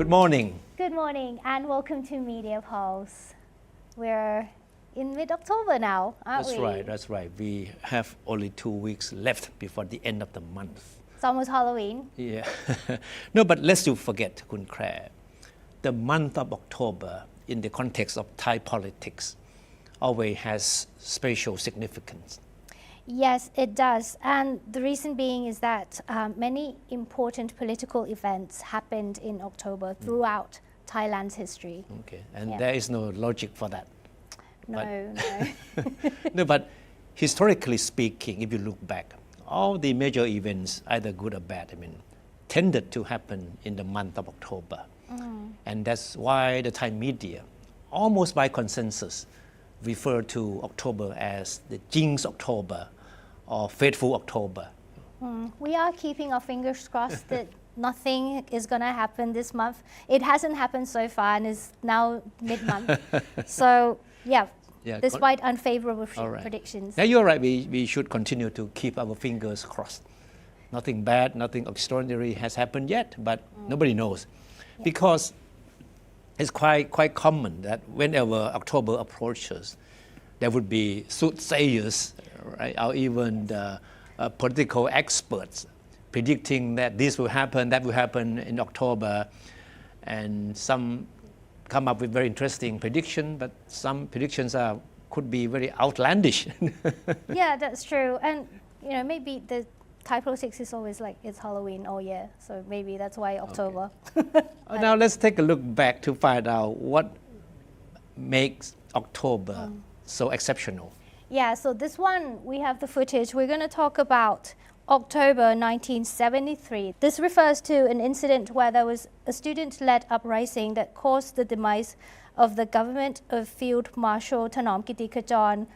Good morning. Good morning and welcome to Media Pulse. We're in mid-October now, aren't we? That's right. We have only 2 weeks left before the end of the month. It's almost Halloween. Yeah. No, but lest you forget, Kun Clare, the month of October in the context of Thai politics always has special significance. Yes, it does. And the reason being is that many important political events happened in October throughout Thailand's history. Okay, and there is no logic for that. No. No, but historically speaking, if you look back, all the major events, either good or bad, tended to happen in the month of October. And that's why the Thai media, almost by consensus, refer to October as the Jinx October or Fateful October. We are keeping our fingers crossed that nothing is going to happen this month. It hasn't happened so far and is now mid-month. So, despite unfavorable predictions. Yeah, you're right. We should continue to keep our fingers crossed. Nothing bad, nothing extraordinary has happened yet, but nobody knows. Yeah. Because it's quite common that whenever October approaches, there would be soothsayers, right, or even the political experts predicting that this will happen, that will happen in October, and some come up with very interesting prediction, but some predictions could be very outlandish. Yeah, that's true. And maybe the Thai politics is always like it's Halloween all year, so maybe that's why October. Okay. Now let's take a look back to find out what makes October so exceptional. Yeah, so this one, we have the footage. We're going to talk about October 1973. This refers to an incident where there was a student-led uprising that caused the demise of the government of Field Marshal Thanom Kittikachorn,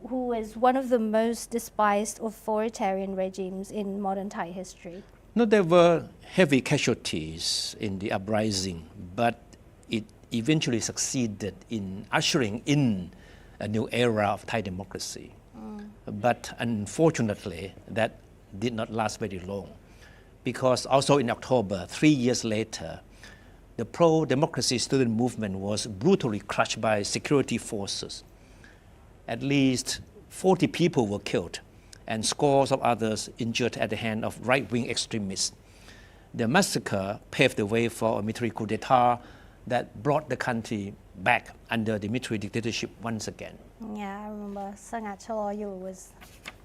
who is one of the most despised authoritarian regimes in modern Thai history. No, there were heavy casualties in the uprising, but it eventually succeeded in ushering in a new era of Thai democracy. But unfortunately, that did not last very long, because also in October, 3 years later, the pro-democracy student movement was brutally crushed by security forces. At least 40 people were killed and scores of others injured at the hand of right-wing extremists. The massacre paved the way for a military coup d'etat that brought the country back under the military dictatorship once again. Yeah, I remember Sangat Chaloyu was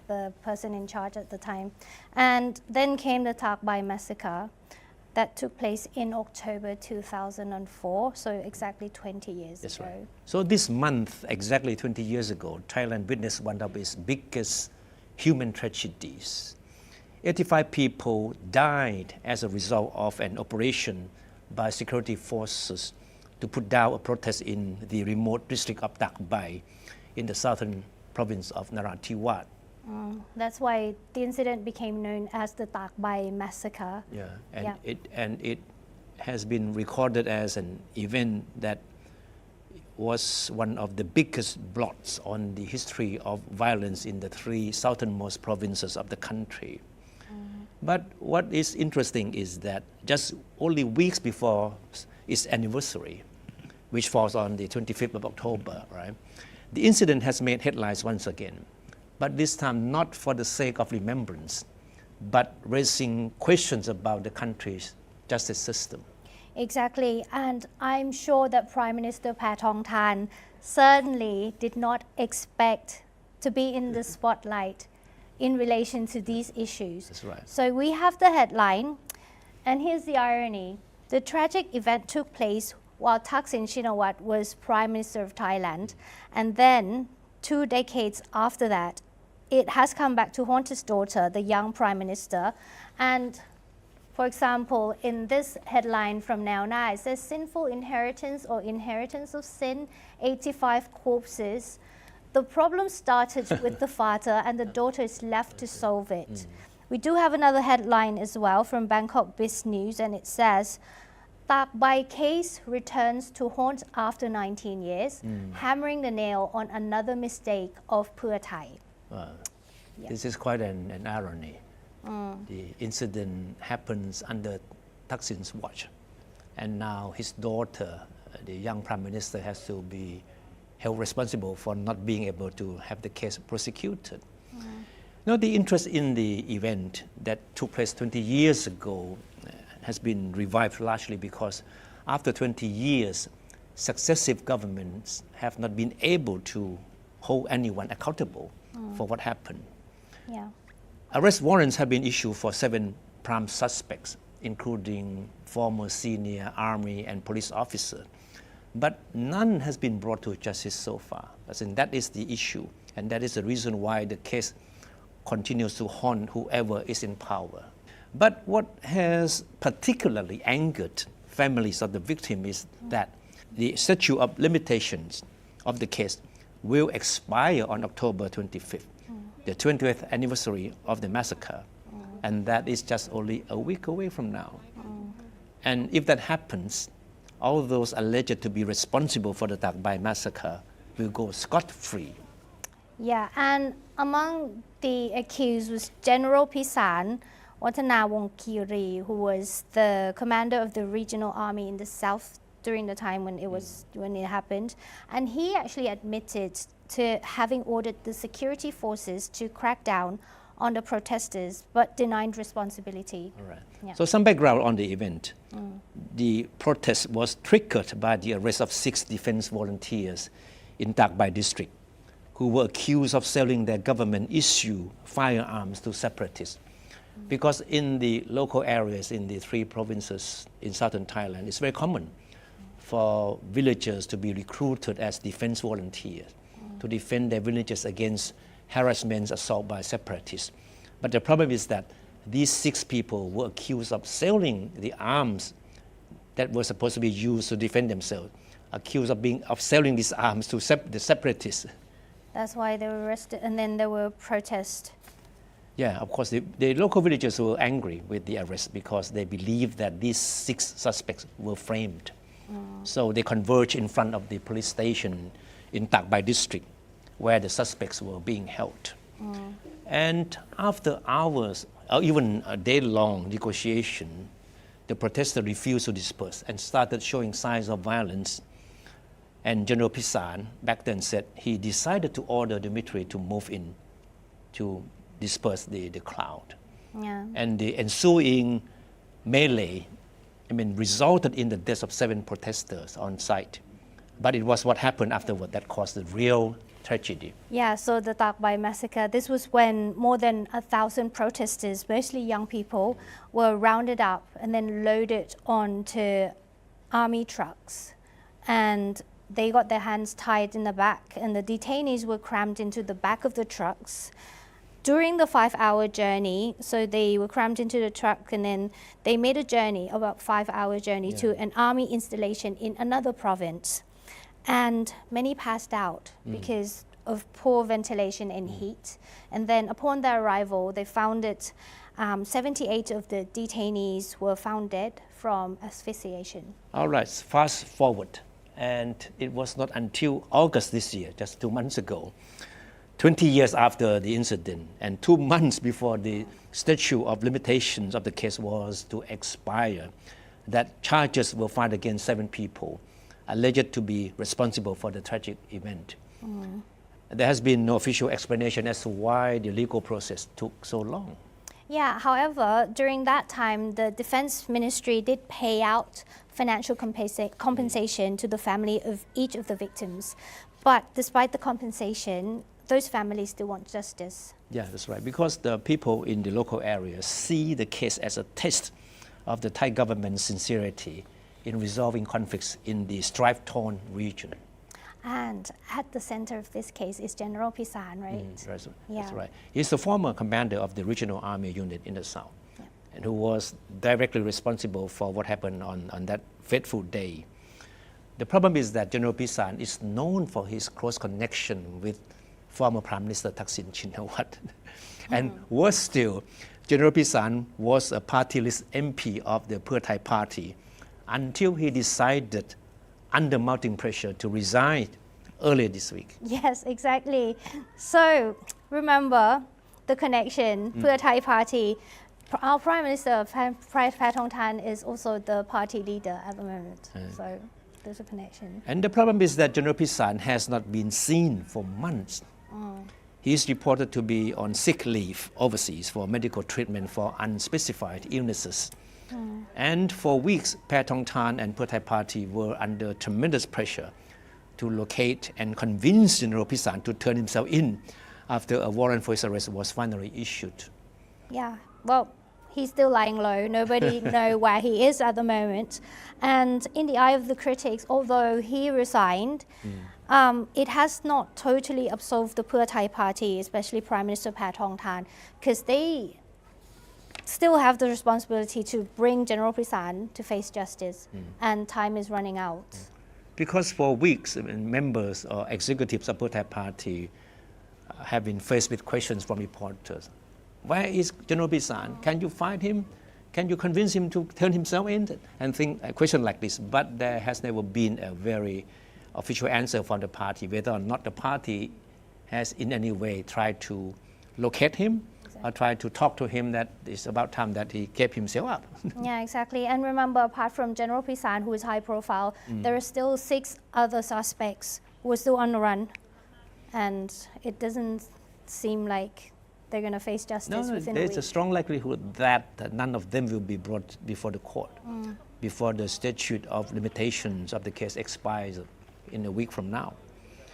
the person in charge at the time. And then came the Thepchai massacre that took place in October 2004, so exactly 20 years That's ago. Right. So this month, exactly 20 years ago, Thailand witnessed one of its biggest human tragedies. 85 people died as a result of an operation by security forces to put down a protest in the remote district of Thepchai in the southern province of Narathiwat. That's why the incident became known as the Thepchai massacre. Yeah, and it has been recorded as an event that was one of the biggest blots on the history of violence in the 3 southernmost provinces of the country. But what is interesting is that just only weeks before its anniversary, which falls on the 25th of October, right? The incident has made headlines once again, but this time not for the sake of remembrance, but raising questions about the country's justice system. Exactly, and I'm sure that Prime Minister Paetongtarn certainly did not expect to be in the spotlight in relation to these issues. That's right. So we have the headline, and here's the irony. The tragic event took place while Thaksin Shinawatra was Prime Minister of Thailand, and then 2 decades after that, it has come back to haunt his daughter, the young Prime Minister. And for example, in this headline from Now Na, it says sinful inheritance or inheritance of sin, 85 corpses. The problem started with the father and the daughter is left to solve it. We do have another headline as well from Bangkok Biz News, and it says, Thepchai case returns to haunt after 19 years, hammering the nail on another mistake of Pheu Thai. This is quite an irony. The incident happens under Thaksin's watch. And now his daughter, the young Prime Minister, has to be held responsible for not being able to have the case prosecuted. Now, the interest in the event that took place 20 years ago has been revived largely because after 20 years, successive governments have not been able to hold anyone accountable for what happened. Yeah. Arrest warrants have been issued for 7 prime suspects, including former senior army and police officers. But none has been brought to justice so far. As in, that is the issue, and that is the reason why the case continues to haunt whoever is in power. But what has particularly angered families of the victim is that the statute of limitations of the case will expire on October 25th, the 20th anniversary of the massacre, and that is just only a week away from now. And if that happens, all those alleged to be responsible for the Thepchai massacre will go scot-free. Yeah, and among the accused was General Pisan Watanawongkiri, who was the commander of the regional army in the south during the time when it happened, and he actually admitted to having ordered the security forces to crack down on the protesters, but denied responsibility. All right. Yeah. So some background on the event. The protest was triggered by the arrest of 6 defense volunteers in Thepchai district who were accused of selling their government-issued firearms to separatists. Because in the local areas in the 3 provinces in southern Thailand, it's very common for villagers to be recruited as defense volunteers to defend their villages against harassment, assault by separatists. But the problem is that these 6 people were accused of selling the arms that were supposed to be used to defend themselves, accused of selling these arms to the separatists. That's why they were arrested, and then there were protests. Yeah, of course, the local villagers were angry with the arrest because they believed that these 6 suspects were framed. So they converged in front of the police station in Thepchai district, where the suspects were being held. And after hours, or even a day-long negotiation, the protesters refused to disperse and started showing signs of violence. And General Pisan back then said he decided to order the military to move in to disperse the crowd. Yeah. And the ensuing melee, resulted in the death of 7 protesters on site. But it was what happened afterward that caused the real tragedy. Yeah, so the Thepchai massacre, this was when more than 1,000 protesters, mostly young people, were rounded up and then loaded onto army trucks. And they got their hands tied in the back, and the detainees were crammed into the back of the trucks. During the 5-hour journey, so they were crammed into the truck, and then they made a journey, about 5-hour journey, to an army installation in another province. And many passed out because of poor ventilation and heat. And then upon their arrival, they found that 78 of the detainees were found dead from asphyxiation. All right, fast forward. And it was not until August this year, just 2 months ago, 20 years after the incident and 2 months before the statute of limitations of the case was to expire, that charges were filed against 7 people alleged to be responsible for the tragic event. There has been no official explanation as to why the legal process took so long. Yeah, however, during that time, the Defense Ministry did pay out financial compensation to the family of each of the victims. But despite the compensation, those families still want justice. Yeah, that's right. Because the people in the local area see the case as a test of the Thai government's sincerity in resolving conflicts in the strife-torn region. And at the center of this case is General Pisan, right? Right, Yeah. That's right. He's the former commander of the regional army unit in the south, and who was directly responsible for what happened on that fateful day. The problem is that General Pisan is known for his close connection with former Prime Minister Thaksin Shinawatra. And worse still, General Pisan was a party list MP of the Pheu Thai party until he decided, under mounting pressure, to resign earlier this week. Yes, exactly. So remember the connection, Pheu Thai party. Our Prime Minister, Patchimanon, is also the party leader at the moment. So there's a connection. And the problem is that General Pisan has not been seen for months. He is reported to be on sick leave overseas for medical treatment for unspecified illnesses. And for weeks, Patchimanon and Pheu Thai party were under tremendous pressure to locate and convince General Pisan to turn himself in after a warrant for his arrest was finally issued. Yeah, well, he's still lying low. Nobody knows where he is at the moment. And in the eye of the critics, although he resigned, it has not totally absolved the Pheu Thai party, especially Prime Minister Patchimanon, because they still have the responsibility to bring General Pisan to face justice, and time is running out. Because for weeks, members or executives of Pheu Thai party have been faced with questions from reporters. Where is General Pisan? Can you find him? Can you convince him to turn himself in? And a question like this. But there has never been a very official answer from the party, whether or not the party has in any way tried to locate him or tried to talk to him that it's about time that he gave himself up. Yeah, exactly. And remember, apart from General Pisan, who is high profile, there are still 6 other suspects who are still on the run. And it doesn't seem like they're going to face justice within a week. There's a strong likelihood that none of them will be brought before the court before the statute of limitations of the case expires in a week from now.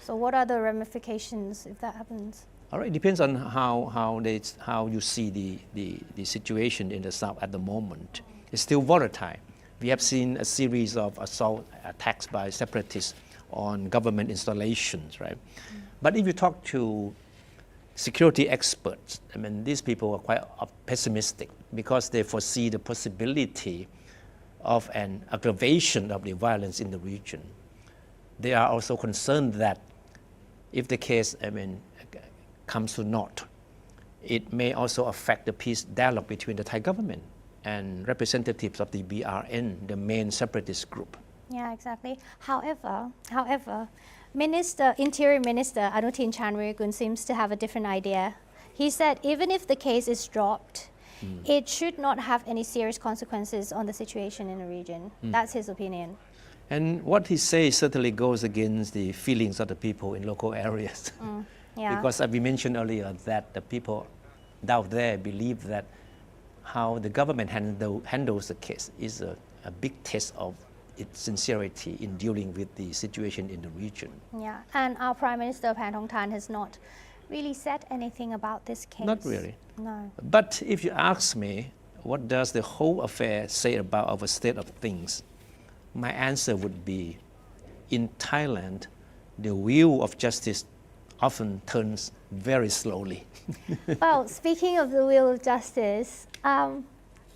So what are the ramifications if that happens? All right, it depends on how you see the situation in the South at the moment. It's still volatile. We have seen a series of assault attacks by separatists on government installations, right? But if you talk to security experts, I mean, these people are quite pessimistic because they foresee the possibility of an aggravation of the violence in the region. They are also concerned that if the case, comes to naught, it may also affect the peace dialogue between the Thai government and representatives of the BRN, the main separatist group. Yeah, exactly. However, Interior Minister Anutin Chanvirakul seems to have a different idea. He said even if the case is dropped, it should not have any serious consequences on the situation in the region. That's his opinion. And what he says certainly goes against the feelings of the people in local areas. Yeah. Because as we mentioned earlier, that the people down there believe that how the government handles the case is a big test of its sincerity in dealing with the situation in the region. Yeah, and our Prime Minister Patchimanon has not really said anything about this case. Not really. No. But if you ask me, what does the whole affair say about our state of things? My answer would be, in Thailand, the wheel of justice often turns very slowly. Well, speaking of the wheel of justice, I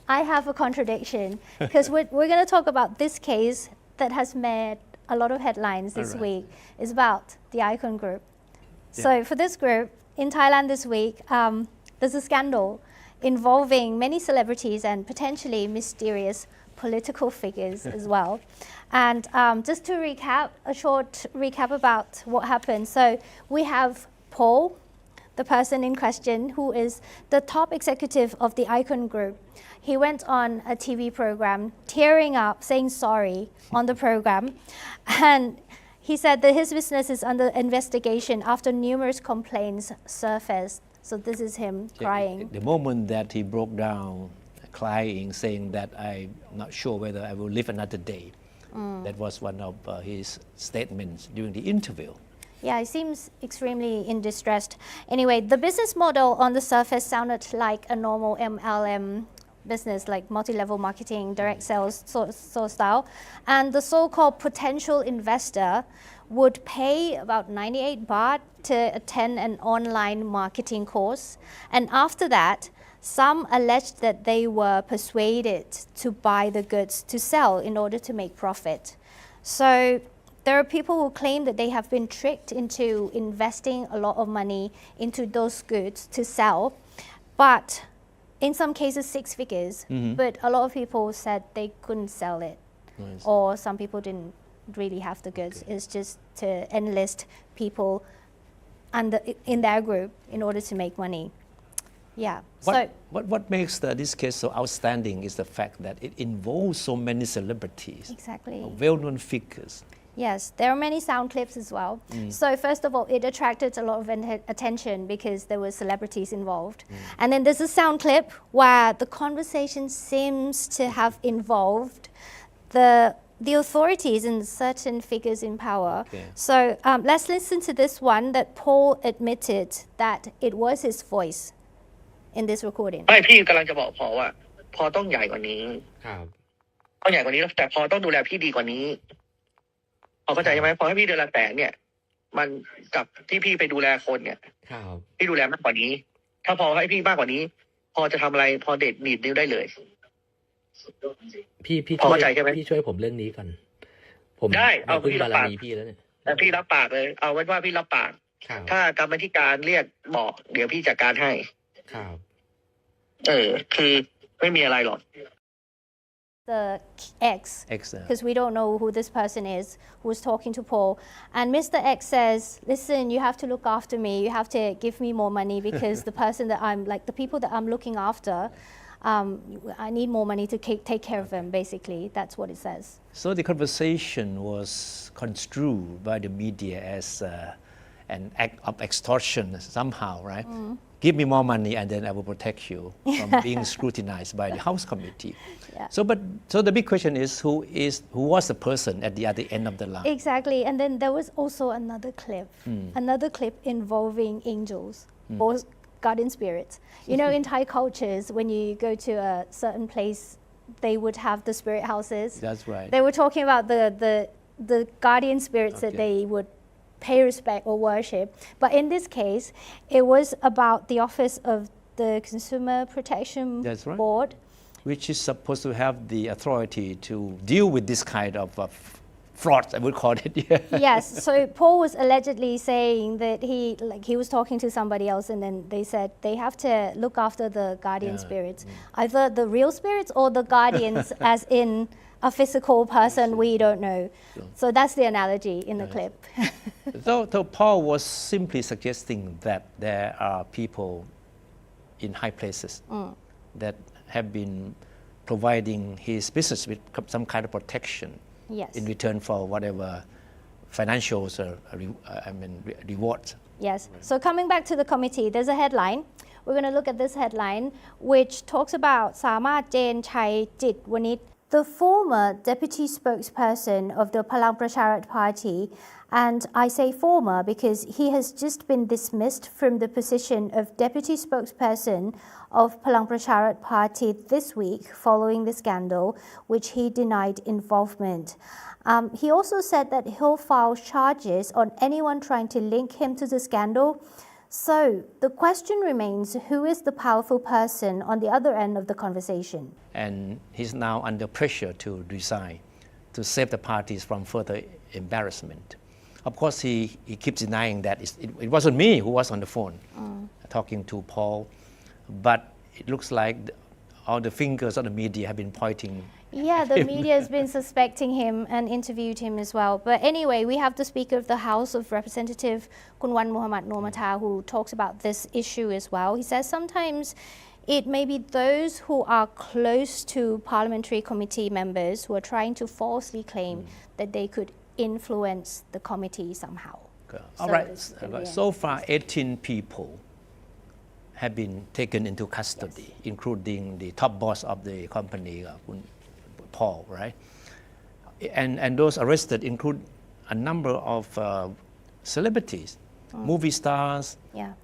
have a contradiction because we're going to talk about this case that has made a lot of headlines this week. It's about the Icon Group. Yeah. So for this group, in Thailand this week, there's a scandal involving many celebrities and potentially mysterious political figures as well. And just to recap, a short recap about what happened. So we have Paul, the person in question, who is the top executive of the Icon Group. He went on a TV program, tearing up, saying sorry on the program. And he said that his business is under investigation after numerous complaints surfaced. So this is him crying. The moment that he broke down, crying, saying that I'm not sure whether I will live another day. That was one of his statements during the interview. Yeah, he seems extremely in distress. Anyway, the business model on the surface sounded like a normal MLM business, like multi-level marketing, direct sales sort of style. And the so-called potential investor would pay about 98 baht to attend an online marketing course. And after that, some alleged that they were persuaded to buy the goods to sell in order to make profit. So there are people who claim that they have been tricked into investing a lot of money into those goods to sell, but in some cases 6 figures, but a lot of people said they couldn't sell it. Nice. Or some people didn't really have the goods. Okay. It's just to enlist people in their group in order to make money. Yeah. What makes this case so outstanding is the fact that it involves so many celebrities, Exactly. well-known figures. Yes, there are many sound clips as well. So first of all, it attracted a lot of attention because there were celebrities involved. And then there's a sound clip where the conversation seems to have involved the authorities and certain figures in power. Okay. So let's listen to this one that Paul admitted that it was his voice in this recording. ไม่พี่กำลังจะบอกพอว่าพอต้องใหญ่กว่านี้ ครับ ต้องใหญ่กว่านี้แต่พอต้องดูแลพี่ดีกว่านี้พอเข้าใจไหมพอให้พี่เดือนละแสนเนี่ยมันกับที่พี่ไปดูแลคนเนี่ย ครับ พี่ดูแลมากกว่านี้ ถ้าพอให้พี่มากกว่านี้ พอจะทำอะไรพอเด็ดหนีดนิ้วได้เลย พี่ พอเข้าใจใช่ไหม พี่ช่วยผมเรื่องนี้ก่อนผม ได้เอา พึ่ง พี่รั บา บ ร ปาก มีพี่แล้วเนี่ย แต่พี่รับปากเลย เอาไว้ว่าพี่รับปาก ครับ ถ้ากรรมธิการเรียกบอก เดี๋ยวพี่จัดการให้ ครับ คือไม่มีอะไรหรอก The X, Ex, because we don't know who this person is who's talking to Paul. And Mr. X says, listen, you have to look after me. You have to give me more money because the person that the people that I'm looking after, I need more money to take care of them, basically. That's what it says. So the conversation was construed by the media as an act of extortion somehow, right? Give me more money and then I will protect you from being scrutinized by the House Committee. Yeah. So the big question is who was the person at the other end of the line? Exactly. And then there was also another clip involving angels or guardian spirits. You know, in Thai cultures, when you go to a certain place, they would have the spirit houses. That's right. They were talking about the guardian spirits that Okay. they would pay respect or worship. But in this case, it was about the office of the Consumer Protection That's right. Board. Which is supposed to have the authority to deal with this kind of fraud, I would call it. Yeah. Yes, so Paul was allegedly saying that he was talking to somebody else and then they said they have to look after the guardian Yeah. spirits, either the real spirits or the guardians as in a physical person we don't know. So that's the analogy in the clip. So Paul was simply suggesting that there are people in high places that have been providing his business with some kind of protection Yes. in return for whatever financial rewards. Yes. So coming back to the committee, there's a headline. We're going to look at this headline, which talks about Samat Jain Chai Jit Wanit, the former deputy spokesperson of the Palang Pracharat Party. And I say former because he has just been dismissed from the position of deputy spokesperson of Palang Pracharat Party this week following the scandal, which he denied involvement. He also said that he'll file charges on anyone trying to link him to the scandal. So the question remains, who is the powerful person on the other end of the conversation? And he's now under pressure to resign to save the parties from further embarrassment. Of course, he keeps denying that it wasn't me who was on the phone talking to Paul, but it looks like all the fingers of the media have been pointing. Yeah, the media has been suspecting him and interviewed him as well. But anyway, we have the Speaker of the House of Representatives, Kunwan Muhammad Nomata, who talks about this issue as well. He says sometimes it may be those who are close to parliamentary committee members who are trying to falsely claim that they could influence the committee somehow. All right. So far, 18 people have been taken into custody, including the top boss of the company, Paul, right? And those arrested include a number of celebrities, movie stars,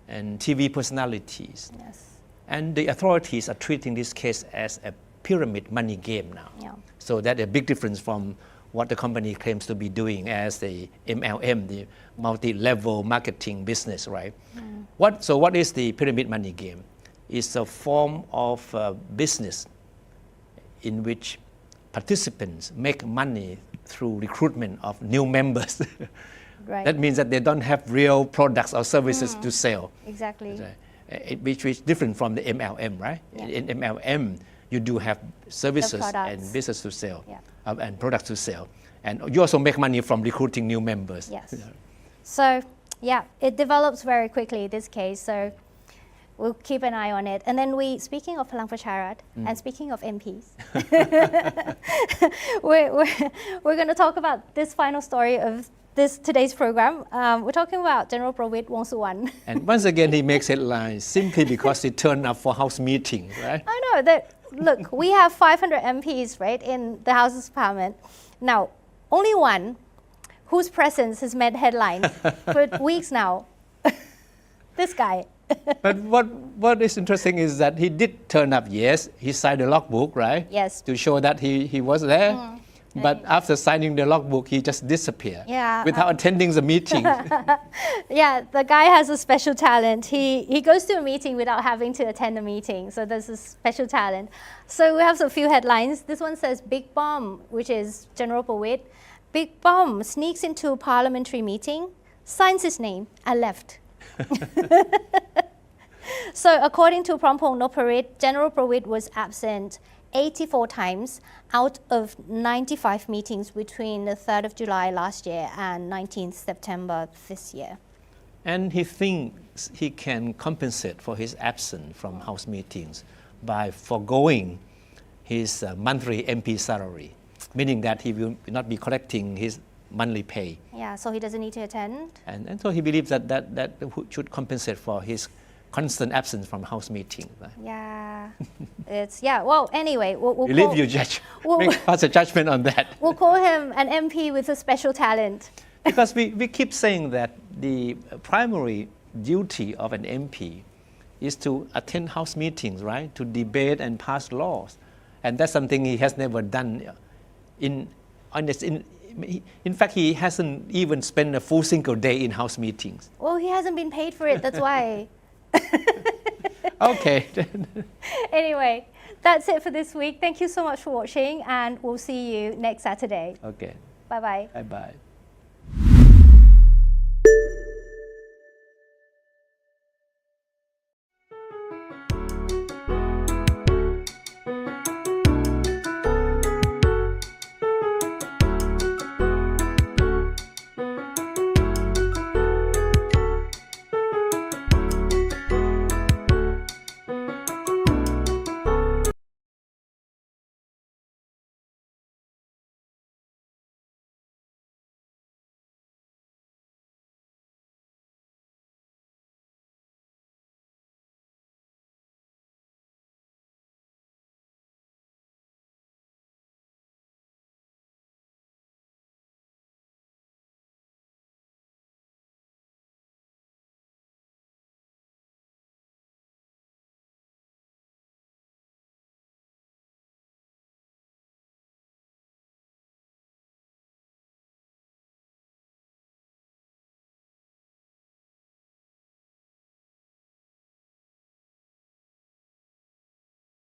and TV personalities. Yes. And the authorities are treating this case as a pyramid money game now. Yeah. So that's a big difference from what the company claims to be doing as the MLM, the multi-level marketing business, right? So what is the pyramid money game? It's a form of business in which participants make money through recruitment of new members. Right. That means that they don't have real products or services to sell. Exactly. Which is different from the MLM, right? Yeah. In MLM, you do have services products. and business to sell, Yeah. and products to sell. And you also make money from recruiting new members. Yes. So, yeah, it develops very quickly, this case. So, We'll keep an eye on it. And then speaking of Palang Pracharat and speaking of MPs, we're going to talk about this final story of today's program. We're talking about General Prawit Wongsuwan. And once again, he makes headlines simply because he turned up for House meeting, right? I know that. Look, we have 500 MPs, right, in the Houses of Parliament. Now, only one whose presence has made headlines for weeks now. This guy. But what is interesting is that he did turn up, yes. He signed the logbook, right? Yes. To show that he was there. But after signing the logbook, he just disappeared. Yeah. Without attending the meeting. Yeah, the guy has a special talent. He goes to a meeting without having to attend a meeting. So there's a special talent. So we have a few headlines. This one says Big Bomb, which is General Prawit. Big Bomb sneaks into parliamentary meeting, signs his name, and left. So according to Prompong Noparit, General Prawit was absent 84 times out of 95 meetings between the 3rd of July last year and 19th September this year. And he thinks he can compensate for his absence from House meetings by foregoing his monthly MP salary, meaning that he will not be collecting his monthly pay. Yeah, so he doesn't need to attend. And so he believes that should compensate for his constant absence from House meeting. Right? Yeah, well, anyway, we'll You leave your judge, make pass a judgment on that. We'll call him an MP with a special talent. Because we keep saying that the primary duty of an MP is to attend House meetings, right? To debate and pass laws. And that's something he has never done. In fact, he hasn't even spent a full single day in House meetings. Well, he hasn't been paid for it, that's why. Okay. Anyway, that's it for this week. Thank you so much for watching, and we'll see you next Saturday. Okay. Bye-bye. Bye-bye.